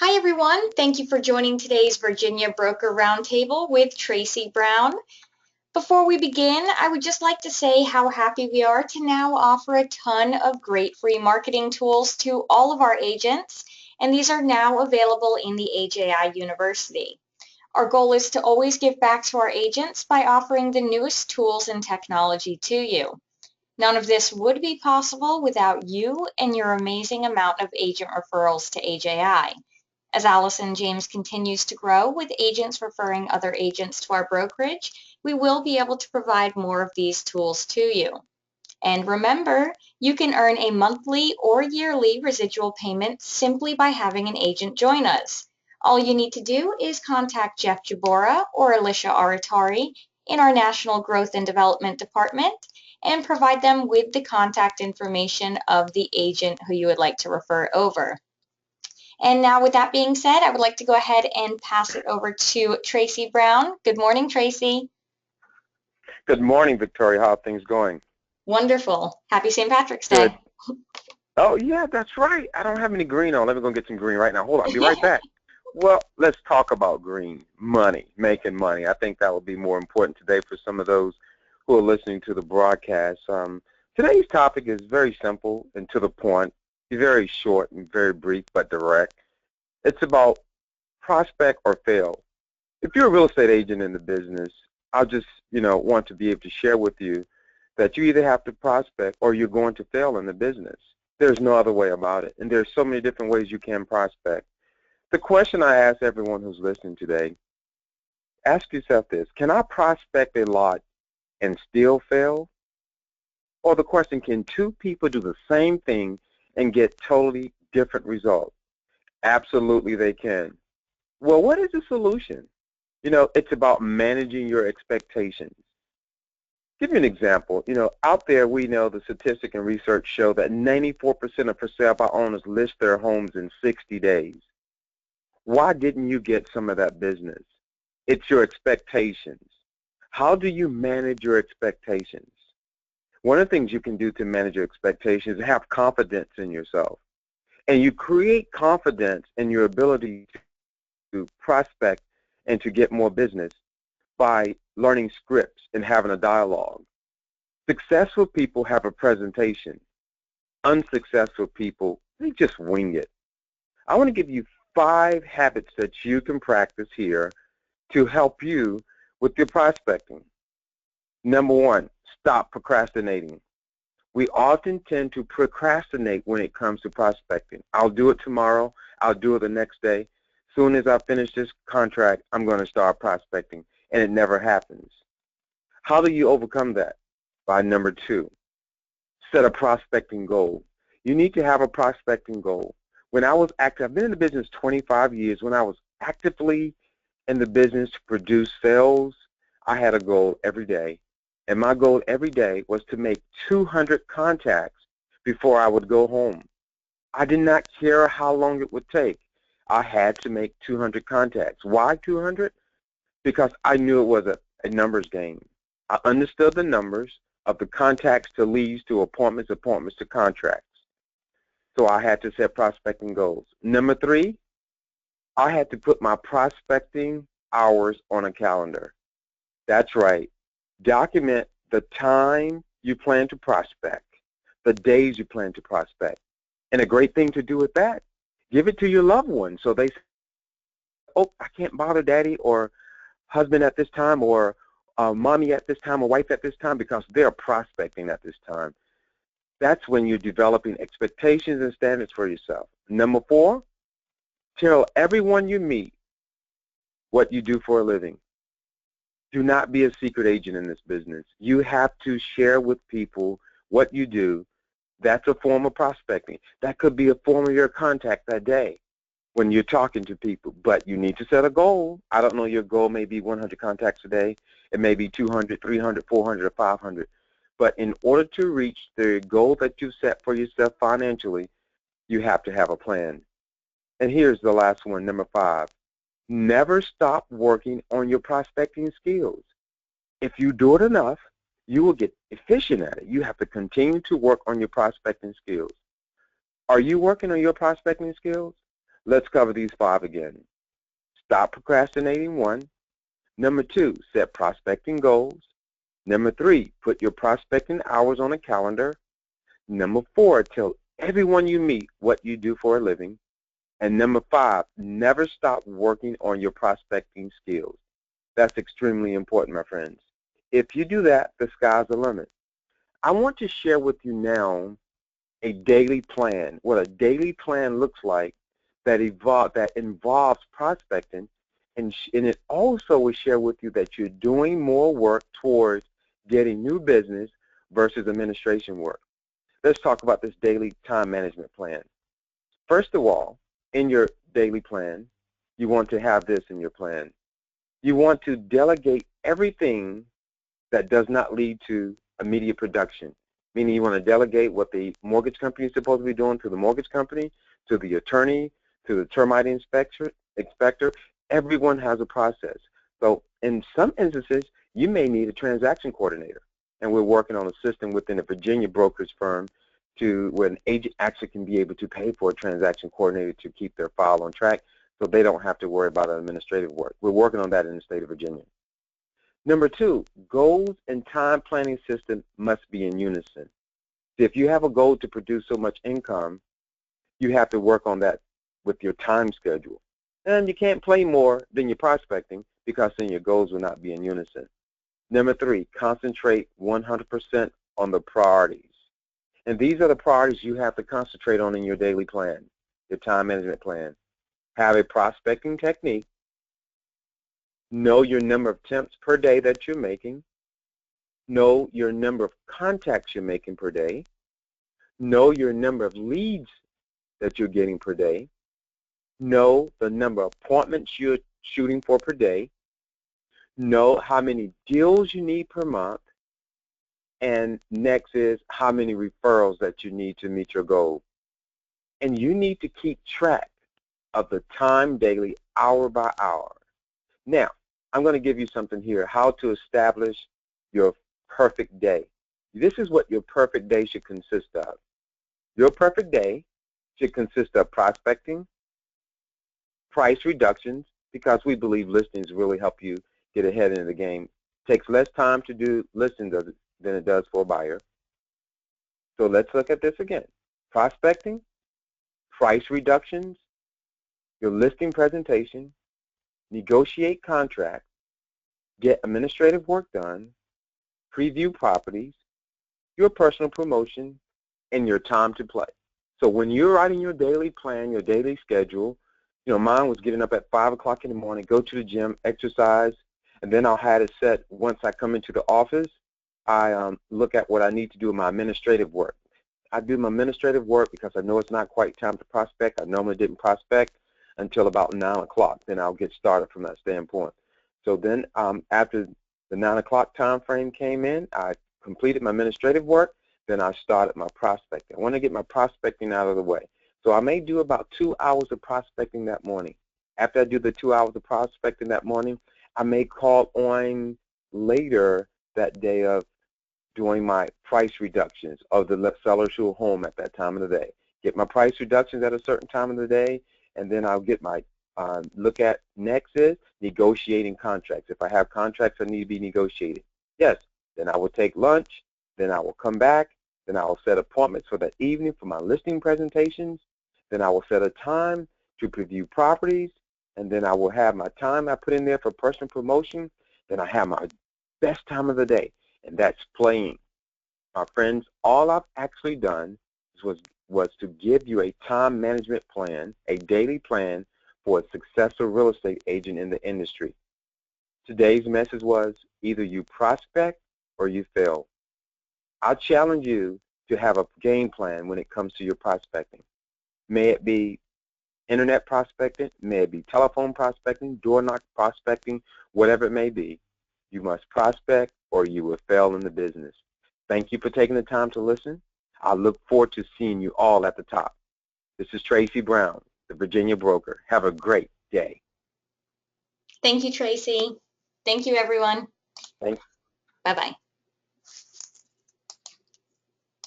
Hi everyone, thank you for joining today's Virginia Broker Roundtable with Tracy Brown. Before we begin, I would just like to say how happy we are to now offer a ton of great free marketing tools to all of our agents, and these are now available in the AJI University. Our goal is to always give back to our agents by offering the newest tools and technology to you. None of this would be possible without you and your amazing amount of agent referrals to AJI. As Allison James continues to grow with agents referring other agents to our brokerage, we will be able to provide more of these tools to you. And remember, you can earn a monthly or yearly residual payment simply by having an agent join us. All you need to do is contact Jeff Jabora or Alicia Aratari in our National Growth and Development Department and provide them with the contact information of the agent who you would like to refer over. And now with that being said, I would like to go ahead and pass it over to Tracy Brown. Good morning, Tracy. Good morning, Victoria. How are things going? Wonderful. Happy St. Patrick's Good. Day. Oh, yeah, that's right. I don't have any green on. Let me go get some green right now. Hold on. I'll be right back. Well, let's talk about green. Money, making money. I think that will be more important today for some of those who are listening to the broadcast. Today's topic is very simple and to the point, very short and very brief but direct. It's about prospect or fail. If you're a real estate agent in the business, I'll just, want to be able to share with you that you either have to prospect or you're going to fail in the business. There's no other way about it. And there's so many different ways you can prospect. The question I ask everyone who's listening today, ask yourself this: can I prospect a lot and still fail? Or the question, can two people do the same thing and get totally different results? Absolutely they can. Well, what is the solution? It's about managing your expectations. Give you an example. Out there we know the statistic and research show that 94% of for sale by owners list their homes in 60 days. Why didn't you get some of that business? It's your expectations. How do you manage your expectations? One of the things you can do to manage your expectations is have confidence in yourself. And you create confidence in your ability to prospect and to get more business by learning scripts and having a dialogue. Successful people have a presentation. Unsuccessful people, they just wing it. I want to give you 5 habits that you can practice here to help you with your prospecting. Number 1, stop procrastinating. We often tend to procrastinate when it comes to prospecting. I'll do it tomorrow. I'll do it the next day. Soon as I finish this contract, I'm going to start prospecting, and it never happens. How do you overcome that? By number 2, set a prospecting goal. You need to have a prospecting goal. When I was active, I've been in the business 25 years. When I was actively in the business to produce sales, I had a goal every day. And my goal every day was to make 200 contacts before I would go home. I did not care how long it would take. I had to make 200 contacts. Why 200? Because I knew it was a numbers game. I understood the numbers of the contacts to leads to appointments to contracts. So I had to set prospecting goals. Number 3, I had to put my prospecting hours on a calendar. That's right. Document the time you plan to prospect, the days you plan to prospect. And a great thing to do with that, give it to your loved ones so they say, oh, I can't bother daddy or husband at this time or mommy at this time or wife at this time because they're prospecting at this time. That's when you're developing expectations and standards for yourself. Number 4, tell everyone you meet what you do for a living. Do not be a secret agent in this business. You have to share with people what you do. That's a form of prospecting. That could be a form of your contact that day when you're talking to people, but you need to set a goal. I don't know, your goal may be 100 contacts a day. It may be 200, 300, 400, or 500. But in order to reach the goal that you set for yourself financially, you have to have a plan. And here's the last one, number 5. Never stop working on your prospecting skills. If you do it enough, you will get efficient at it. You have to continue to work on your prospecting skills. Are you working on your prospecting skills? Let's cover these 5 again. Stop procrastinating, 1. Number 2, set prospecting goals. Number 3, put your prospecting hours on a calendar. Number 4, tell everyone you meet what you do for a living. And number 5, never stop working on your prospecting skills. That's extremely important, my friends. If you do that, the sky's the limit. I want to share with you now a daily plan, what a daily plan looks like that involves prospecting, and it also will share with you that you're doing more work towards getting new business versus administration work. Let's talk about this daily time management plan. First of all, in your daily plan, you want to have this in your plan. You want to delegate everything that does not lead to immediate production, meaning you want to delegate what the mortgage company is supposed to be doing to the mortgage company, to the attorney, to the termite inspector. Everyone has a process. So in some instances, you may need a transaction coordinator, and we're working on a system within a Virginia brokerage firm where an agent actually can be able to pay for a transaction coordinator to keep their file on track so they don't have to worry about administrative work. We're working on that in the state of Virginia. Number 2, goals and time planning system must be in unison. If you have a goal to produce so much income, you have to work on that with your time schedule. And you can't play more than your prospecting because then your goals will not be in unison. Number 3, concentrate 100% on the priorities. And these are the priorities you have to concentrate on in your daily plan, your time management plan. Have a prospecting technique. Know your number of attempts per day that you're making. Know your number of contacts you're making per day. Know your number of leads that you're getting per day. Know the number of appointments you're shooting for per day. Know how many deals you need per month. And next is how many referrals that you need to meet your goal. And you need to keep track of the time daily, hour by hour. Now, I'm going to give you something here, how to establish your perfect day. This is what your perfect day should consist of. Your perfect day should consist of prospecting, price reductions, because we believe listings really help you get ahead in the game. It takes less time to do listings than it does for a buyer. So let's look at this again. Prospecting, price reductions, your listing presentation, negotiate contracts, get administrative work done, preview properties, your personal promotion, and your time to play. So when you're writing your daily plan, your daily schedule, mine was getting up at 5 o'clock in the morning, go to the gym, exercise, and then I'll have it set once I come into the office. I look at what I need to do in my administrative work. I do my administrative work because I know it's not quite time to prospect. I normally didn't prospect until about 9 o'clock. Then I'll get started from that standpoint. So then after the 9 o'clock time frame came in, I completed my administrative work. Then I started my prospecting. I want to get my prospecting out of the way. So I may do about 2 hours of prospecting that morning. After I do the 2 hours of prospecting that morning, I may call on later that day of doing my price reductions of the sellers who are home at that time of the day. Get my price reductions at a certain time of the day, and then I'll get my look at next is negotiating contracts. If I have contracts that need to be negotiated, yes, then I will take lunch, then I will come back, then I will set appointments for that evening for my listing presentations, then I will set a time to preview properties, and then I will have my time I put in there for personal promotion, then I have my best time of the day, and that's playing. My friends, all I've actually done was to give you a time management plan, a daily plan for a successful real estate agent in the industry. Today's message was either you prospect or you fail. I challenge you to have a game plan when it comes to your prospecting. May it be internet prospecting, may it be telephone prospecting, door knock prospecting, whatever it may be. You must prospect or you will fail in the business. Thank you for taking the time to listen. I look forward to seeing you all at the top. This is Tracy Brown, the Virginia broker. Have a great day. Thank you, Tracy. Thank you, everyone. Thanks. Bye-bye.